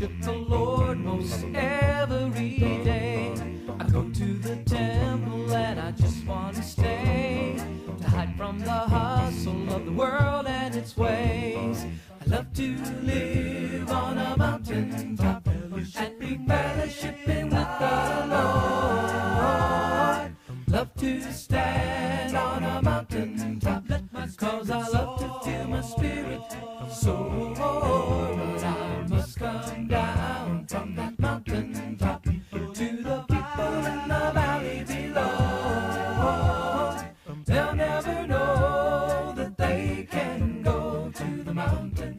worship the Lord most every day. I go to the temple and I just want to stay, to hide from the hustle of the world and its ways. I love to live on a mountain top and be fellowshipping with the Lord. Love to stand on a mountain top, cause I love to feel my spirit soar. But I must come down from that mountain top to the people in the valley below. They'll never know that they can go to the mountain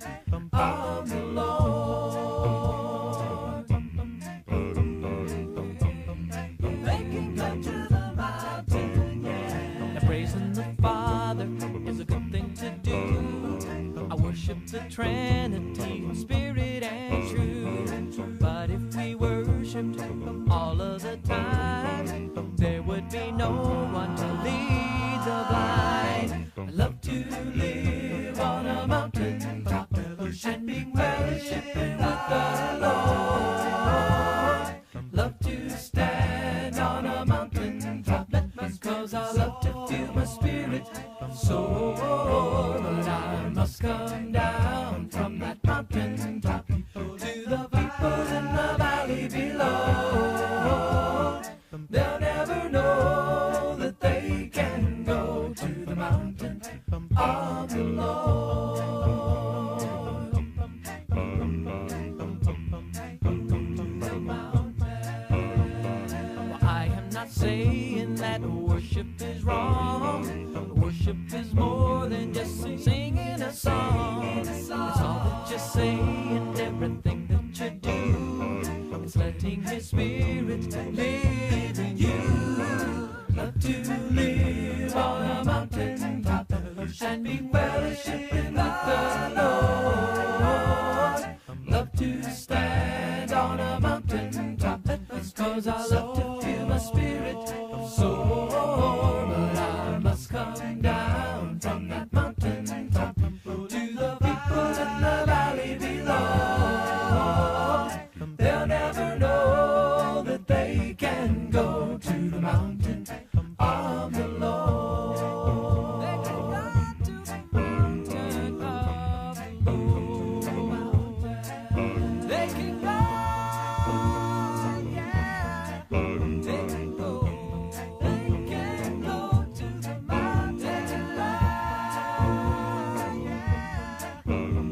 of the Lord. They can go to the mountain, yeah. Now praising the Father is a good thing to do. I worship the Trinity, Spirit and truth. But if we worshiped all of the time, there would be no one to lead the blind. I love to live on a mountain top and be fellowshipping with the Lord. Love to stand on a mountain top, cause I love to feel my spirit soar. But I must come down from that mountain top to the people in the valley below. They'll never know that they can go to the mountain of the Lord. Well, I am not saying that worship is wrong. Worship is more than just singing a song. It's all that you say and everything that you do. It's letting His Spirit live in you. Love to live on a mountain top and be fellowshipping with the Lord. Love to stand on a mountain top, cause I love to feel my spirit soar. But I must come down from that mountain top to the people in the valley below. They'll never know that they can go to the mountain of the Lord. They can go to the mountain of the Lord. They can go, yeah. They can go. They can go to the mountain. Yeah.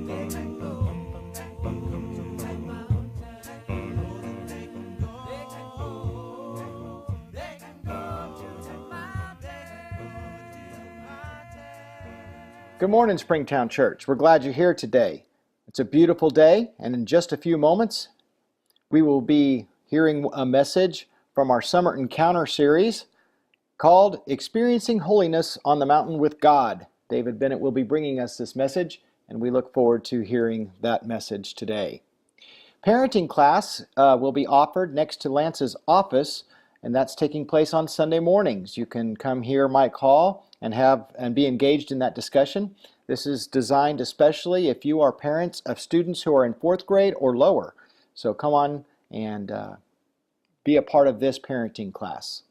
They can go to the mountain. They can go. They can go to the mountain. Good morning, Springtown Church. We're glad you're here today. It's a beautiful day, and in just a few moments, we will be hearing a message from our Summer Encounter series called Experiencing Holiness on the Mountain with God. David Bennett will be bringing us this message, and we look forward to hearing that message today. Parenting class will be offered next to Lance's office, and that's taking place on Sunday mornings. You can come hear Mike Hall and be engaged in that discussion. This is designed especially if you are parents of students who are in 4th grade or lower. So come on and be a part of this parenting class.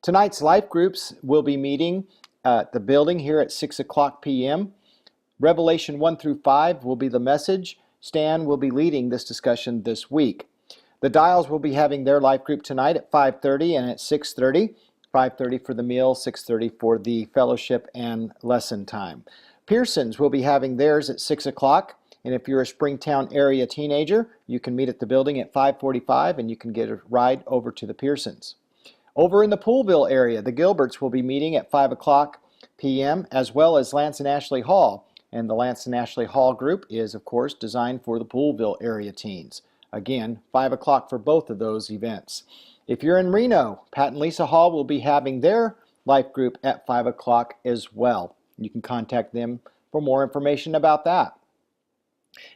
Tonight's life groups will be meeting at the building here at 6 o'clock p.m. Revelation 1 through 5 will be the message. Stan will be leading this discussion this week. The Dials will be having their life group tonight at 5:30 and at 6:30. 5:30 for the meal, 6:30 for the fellowship and lesson time. Pearsons will be having theirs at 6 o'clock. And if you're a Springtown area teenager, you can meet at the building at 5:45 and you can get a ride over to the Pearsons. Over in the Poolville area, the Gilberts will be meeting at 5 o'clock p.m. as well as Lance and Ashley Hall. And the Lance and Ashley Hall group is, of course, designed for the Poolville area teens. Again, 5 o'clock for both of those events. If you're in Reno, Pat and Lisa Hall will be having their life group at 5 o'clock as well. You can contact them for more information about that.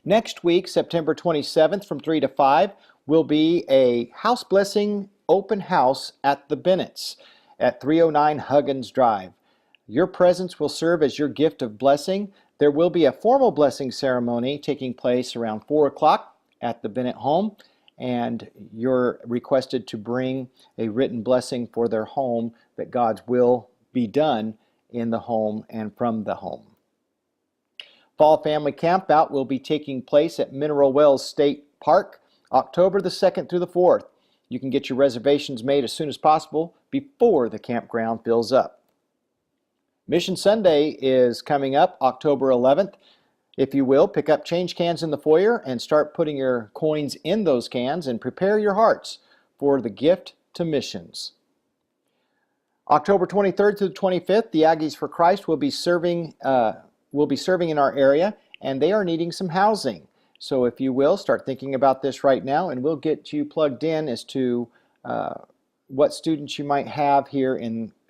Next week, September 27th from 3 to 5, will be a house blessing open house at the Bennett's at 309 Huggins Drive. Your presence will serve as your gift of blessing. There will be a formal blessing ceremony taking place around 4 o'clock at the Bennett home, and you're requested to bring a written blessing for their home, that God's will be done in the home and from the home. Fall Family Campout will be taking place at Mineral Wells State Park, October the 2nd through the 4th. You can get your reservations made as soon as possible before the campground fills up. Mission Sunday is coming up October 11th. If you will, pick up change cans in the foyer and start putting your coins in those cans and prepare your hearts for the gift to missions. October 23rd through the 25th, the Aggies for Christ will be serving in our area, and they are needing some housing. So if you will, start thinking about this right now, and we'll get you plugged in as to what students you might have here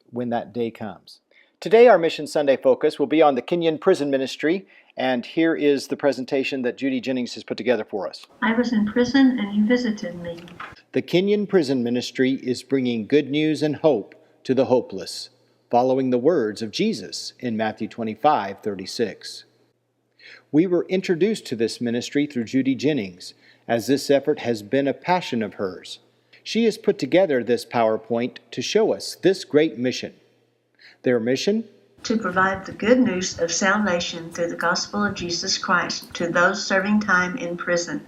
when that day comes. Today our Mission Sunday focus will be on the Kenyan Prison Ministry, and here is the presentation that Judy Jennings has put together for us. I was in prison and you visited me. The Kenyan Prison Ministry is bringing good news and hope to the hopeless, following the words of Jesus in Matthew 25:36. We were introduced to this ministry through Judy Jennings, as this effort has been a passion of hers. She has put together this PowerPoint to show us this great mission. Their mission? To provide the good news of salvation through the gospel of Jesus Christ to those serving time in prison.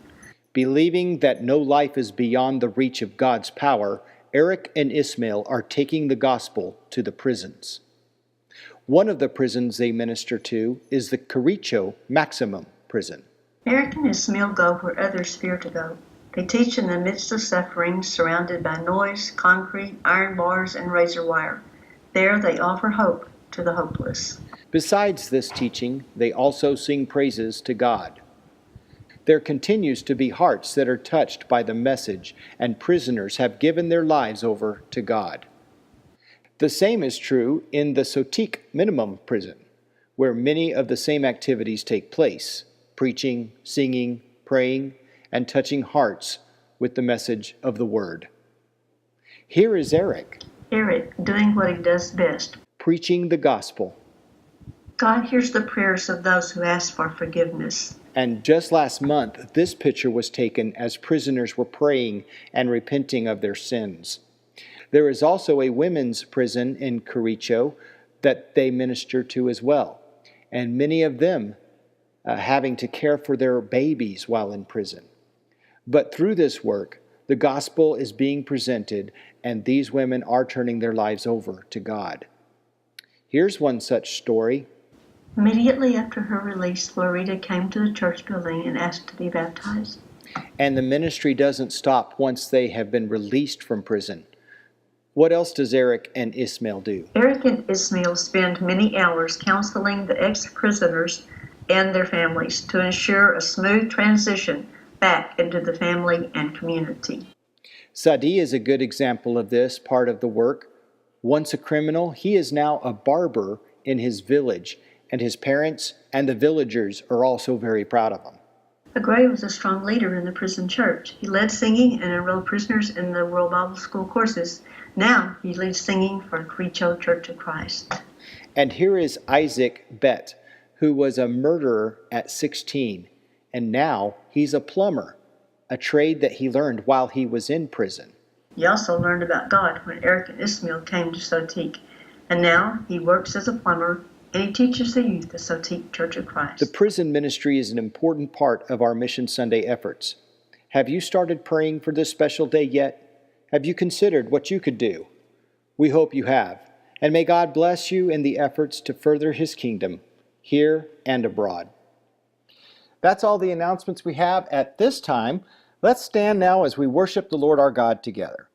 Believing that no life is beyond the reach of God's power, Eric and Ismail are taking the gospel to the prisons. One of the prisons they minister to is the Kericho Maximum Prison. Eric and Ismail go where others fear to go. They teach in the midst of suffering, surrounded by noise, concrete, iron bars, and razor wire. There they offer hope to the hopeless. Besides this teaching, they also sing praises to God. There continues to be hearts that are touched by the message, and prisoners have given their lives over to God. The same is true in the Scoc Minimum Prison, where many of the same activities take place: preaching, singing, praying, and touching hearts with the message of the Word. Here is Eric. Eric, doing what he does best. Preaching the gospel. God hears the prayers of those who ask for forgiveness. And just last month, this picture was taken as prisoners were praying and repenting of their sins. There is also a women's prison in Kericho that they minister to as well, and many of them having to care for their babies while in prison. But through this work, the gospel is being presented, and these women are turning their lives over to God. Here's one such story. Immediately after her release, Florida came to the church building and asked to be baptized. And the ministry doesn't stop once they have been released from prison. What else does Eric and Ismail do? Eric and Ismail spend many hours counseling the ex-prisoners and their families to ensure a smooth transition back into the family and community. Sadi is a good example of this part of the work. Once a criminal, he is now a barber in his village, and his parents and the villagers are also very proud of him. Gray was a strong leader in the prison church. He led singing and enrolled prisoners in the World Bible School courses. Now he leads singing for Kericho Church of Christ. And here is Isaac Bett, who was a murderer at 16, and now he's a plumber, a trade that he learned while he was in prison. He also learned about God when Eric and Ismail came to Scoc, and now he works as a plumber and he teaches the youth at Scoc Church of Christ. The prison ministry is an important part of our Mission Sunday efforts. Have you started praying for this special day yet? Have you considered what you could do? We hope you have, and may God bless you in the efforts to further His kingdom, here and abroad. That's all the announcements we have at this time. Let's stand now as we worship the Lord our God together.